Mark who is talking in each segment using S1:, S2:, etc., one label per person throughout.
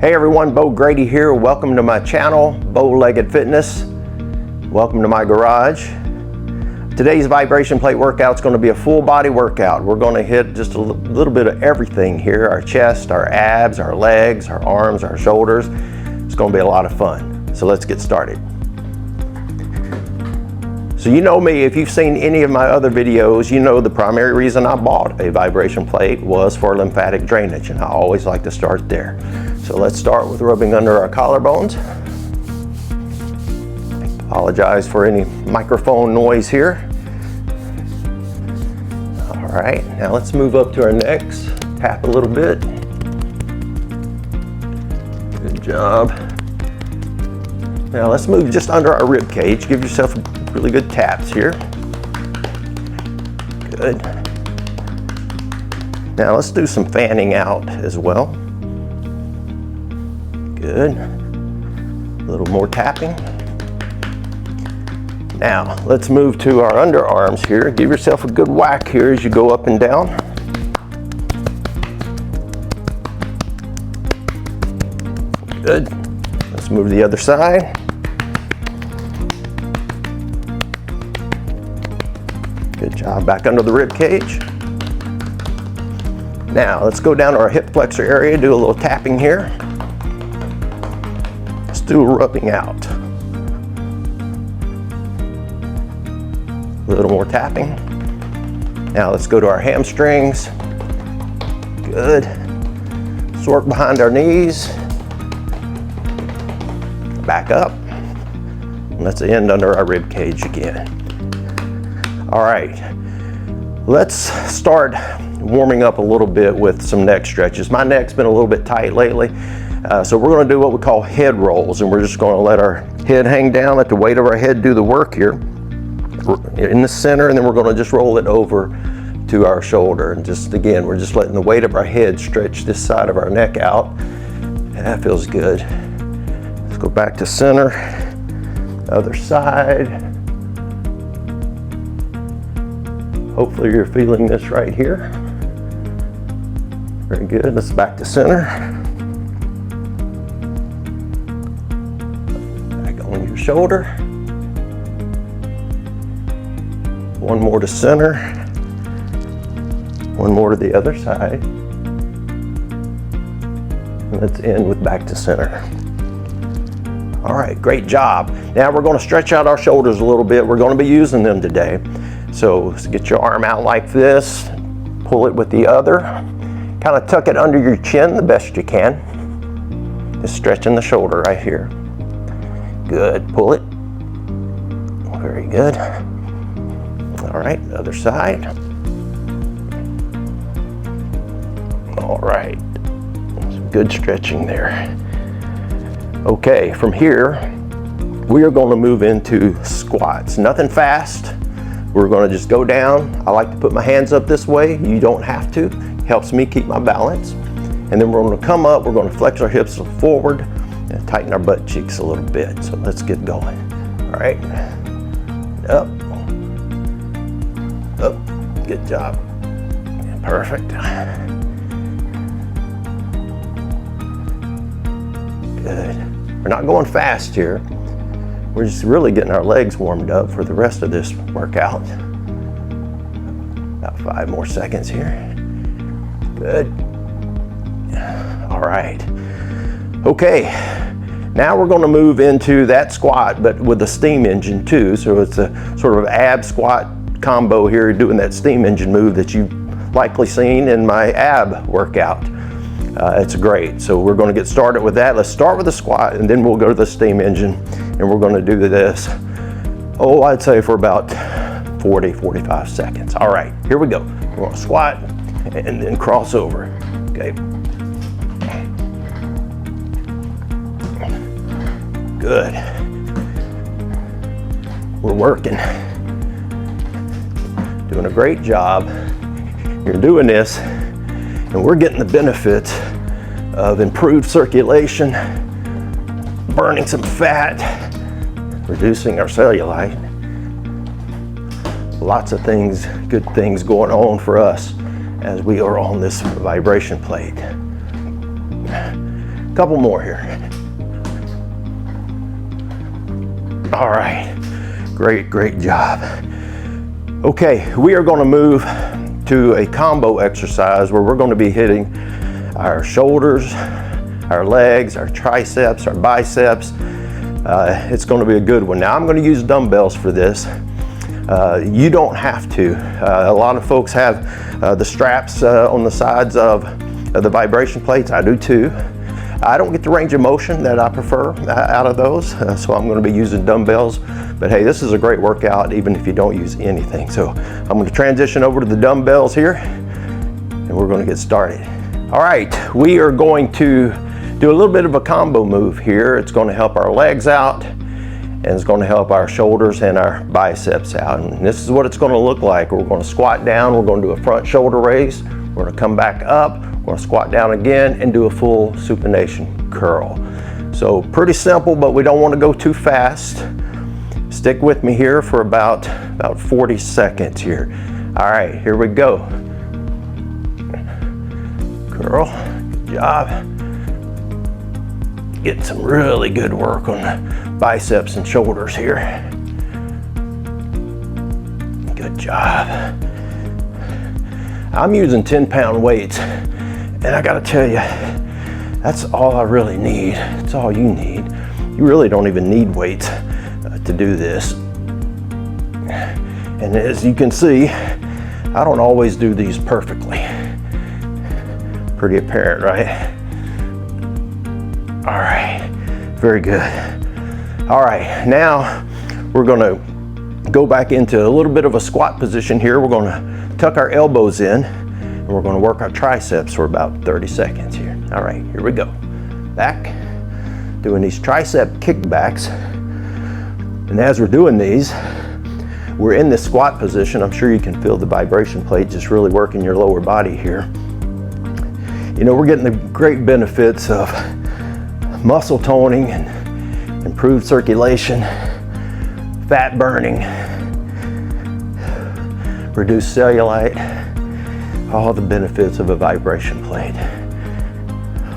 S1: Hey everyone, Bo Grady here. Welcome to my channel, Bow-Legged Fitness. Welcome to my garage. Today's vibration plate workout is going to be a full body workout. We're going to hit just a little bit of everything here. Our chest, our abs, our legs, our arms, our shoulders. It's going to be a lot of fun. So let's get started. So you know me, if you've seen any of my other videos, you know the primary reason I bought a vibration plate was for lymphatic drainage, and I always like to start there. So let's start with rubbing under our collarbones. Apologize for any microphone noise here. All right, now let's move up to our necks. Tap a little bit. Good job. Now let's move just under our rib cage. Give yourself really good taps here. Good. Now let's do some fanning out as well. Good. A little more tapping. Now let's move to our underarms here. Give yourself a good whack here as you go up and down. Good. Let's move to the other side. Good job. Back under the rib cage. Now let's go down to our hip flexor area, do a little tapping here. Let's do a rubbing out. A little more tapping. Now let's go to our hamstrings. Good. Let's work behind our knees. Back up. And let's end under our rib cage again. All right, let's start warming up a little bit with some neck stretches. My neck's been a little bit tight lately, so we're gonna do what we call head rolls, and we're just gonna let our head hang down, let the weight of our head do the work here in the center, and then we're gonna just roll it over to our shoulder. And just again, we're just letting the weight of our head stretch this side of our neck out. That feels good. Let's go back to center, other side. Hopefully you're feeling this right here. Very good. Let's back to center. Back on your shoulder. One more to center. One more to the other side. And let's end with back to center. All right, great job. Now we're going to stretch out our shoulders a little bit. We're going to be using them today. So get your arm out like this, pull it with the other, kind of tuck it under your chin the best you can. Just stretching the shoulder right here. Good, pull it. Very good. All right, other side. All right, some good stretching there. Okay, from here, we are going to move into squats. Nothing fast. We're going to just go down. I like to put my hands up this way. You don't have to. It helps me keep my balance. And then we're going to come up. We're going to flex our hips forward and tighten our butt cheeks a little bit. So let's get going. All right. Up. Up. Good job. Perfect. Good. We're not going fast here. We're just really getting our legs warmed up for the rest of this workout. About 5 more seconds here. Good. All right. Okay, now we're going to move into that squat, but with a steam engine too. So it's a sort of ab squat combo here, doing that steam engine move that you've likely seen in my ab workout. It's great. So we're going to get started with that. Let's start with the squat, and then we'll go to the steam engine, and we're going to do this, I'd say for about 40, 45 seconds. All right, here we go. We're going to squat and then cross over. Okay. Good. We're working. Doing a great job. You're doing this, and we're getting the benefits of improved circulation, burning some fat, reducing our cellulite. Lots of things, good things going on for us as we are on this vibration plate. Couple more here. All right, great job. Okay, we are gonna move to a combo exercise where we're gonna be hitting our shoulders, our legs, our triceps, our biceps. It's gonna be a good one. Now I'm gonna use dumbbells for this. You don't have to. A lot of folks have the straps on the sides of the vibration plates. I do too. I don't get the range of motion that I prefer out of those, so I'm going to be using dumbbells. But hey, this is a great workout even if you don't use anything. So I'm going to transition over to the dumbbells here, and we're going to get started. All right, we are going to do a little bit of a combo move here. It's going to help our legs out, and it's going to help our shoulders and our biceps out. And this is what it's going to look like. We're going to squat down. We're going to do a front shoulder raise. We're going to come back up. We're going to squat down again and do a full supination curl. So pretty simple, but we don't want to go too fast. Stick with me here for about 40 seconds here. All right, here we go. Curl, good job. Get some really good work on the biceps and shoulders here. Good job. I'm using 10-pound weights, and I gotta tell you, that's all I really need. That's all you need. You really don't even need weights to do this. And as you can see, I don't always do these perfectly. Pretty apparent, right? All right, very good. All right, now we're gonna go back into a little bit of a squat position here. We're gonna tuck our elbows in, and we're gonna work our triceps for about 30 seconds here. All right, here we go. Back, doing these tricep kickbacks. And as we're doing these, we're in this squat position. I'm sure you can feel the vibration plate just really working your lower body here. You know, we're getting the great benefits of muscle toning and improved circulation, fat burning, reduced cellulite, all the benefits of a vibration plate.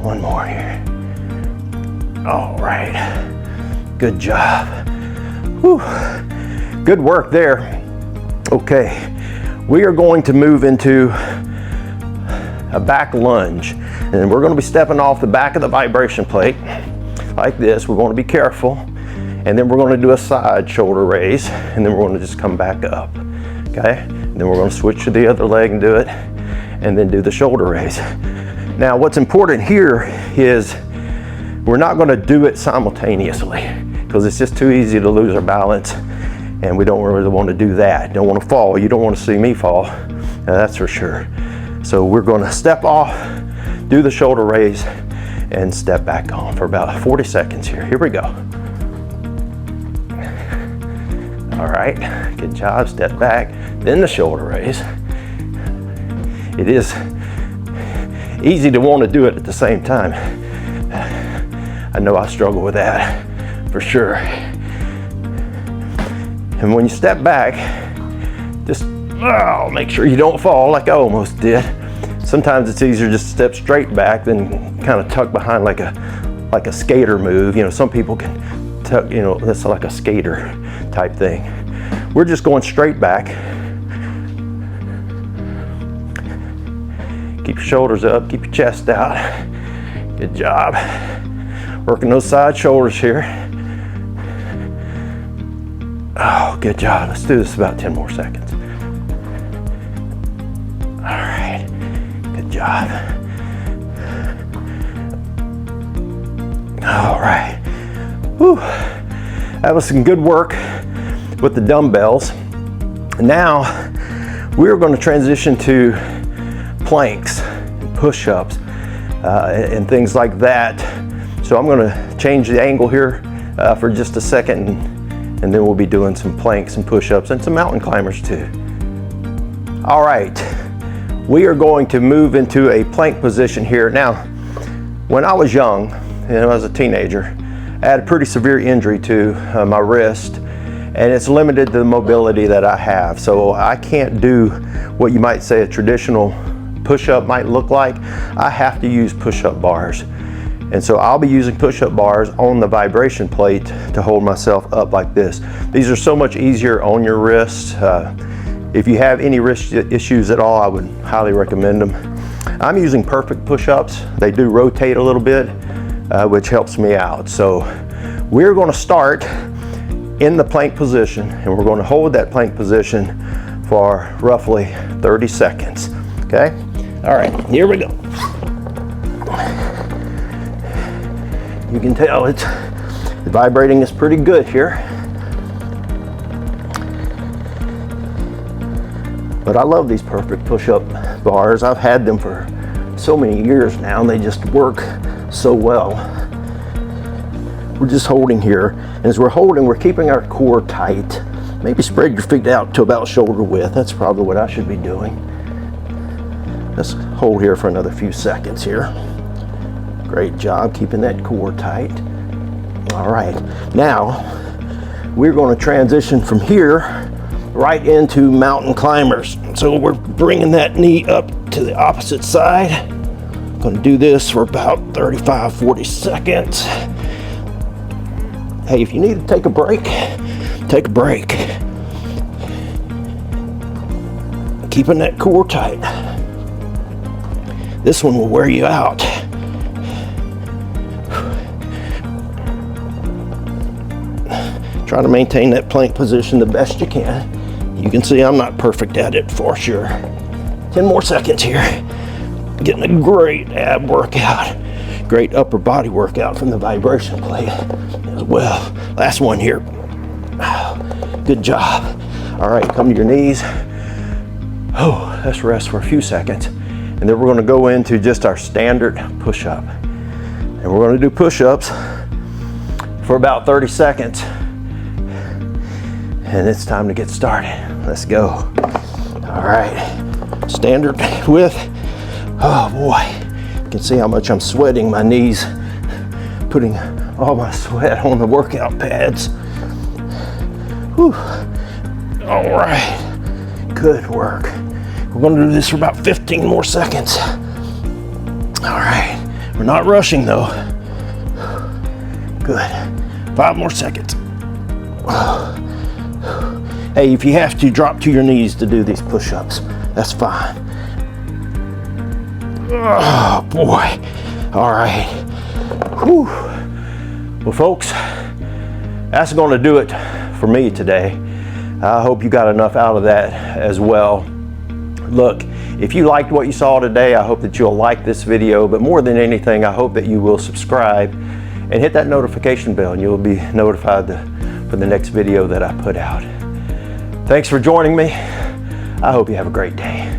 S1: One more here. All right, good job. Whew. Good work there. Okay, we are going to move into a back lunge, and we're going to be stepping off the back of the vibration plate like this. We're going to be careful, and then we're going to do a side shoulder raise, and then we're going to just come back up. Okay, and then we're going to switch to the other leg and do it, and then do the shoulder raise. Now what's important here is we're not going to do it simultaneously, because it's just too easy to lose our balance, and we don't really want to do that. Don't want to fall. You don't want to see me fall, that's for sure. So we're going to step off, do the shoulder raise, and step back on for about 40 seconds here. Here we go. All right, good job. Step back, then the shoulder raise. It is easy to want to do it at the same time. I know I struggle with that for sure. And when you step back, just make sure you don't fall like I almost did. Sometimes it's easier just to step straight back than kind of tuck behind like a skater move. You know, some people can tuck, you know, that's like a skater type thing. We're just going straight back. Keep your shoulders up, keep your chest out. Good job. Working those side shoulders here. Oh, good job. Let's do this about 10 more seconds. All right, good job. All right. Whew. That was some good work with the dumbbells. Now we're going to transition to planks, and push-ups, and things like that. So I'm going to change the angle here for just a second, and then we'll be doing some planks and push-ups and some mountain climbers too. All right, we are going to move into a plank position here. Now, when I was young, and I was a teenager, I had a pretty severe injury to my wrist, and it's limited the mobility that I have. So I can't do what you might say a traditional push-up might look like. I have to use push-up bars. And so I'll be using push-up bars on the vibration plate to hold myself up like this. These are so much easier on your wrists. If you have any wrist issues at all, I would highly recommend them. I'm using perfect push-ups. They do rotate a little bit, which helps me out. So we're going to start in the plank position, and we're going to hold that plank position for roughly 30 seconds. Okay? All right, here we go. You can tell it's vibrating is pretty good here. But I love these perfect push-up bars. I've had them for so many years now, and they just work so well. We're just holding here, and as we're holding, we're keeping our core tight. Maybe spread your feet out to about shoulder width. That's probably what I should be doing. Let's hold here for another few seconds here. Great job keeping that core tight. All right, now we're going to transition from here right into mountain climbers. So we're bringing that knee up to the opposite side. I'm going to do this for about 35-40 seconds. Hey, if you need to take a break, take a break. Keeping that core tight. This one will wear you out. Try to maintain that plank position the best you can. You can see I'm not perfect at it for sure. 10 more seconds here. Getting a great ab workout. Great upper body workout from the vibration plate as well. Last one here. Good job. All right, come to your knees. Oh, let's rest for a few seconds. And then we're going to go into just our standard push-up. And we're going to do push-ups for about 30 seconds. And it's time to get started. Let's go. All right, standard width. Oh boy, you can see how much I'm sweating my knees, putting all my sweat on the workout pads. Whew. All right, good work. We're gonna do this for about 15 more seconds. All right, we're not rushing though. Good, 5 more seconds. Hey, if you have to, drop to your knees to do these push-ups. That's fine. Oh, boy. All right. Whew. Well, folks, that's going to do it for me today. I hope you got enough out of that as well. Look, if you liked what you saw today, I hope that you'll like this video, but more than anything, I hope that you will subscribe and hit that notification bell, and you'll be notified for the next video that I put out. Thanks for joining me. I hope you have a great day.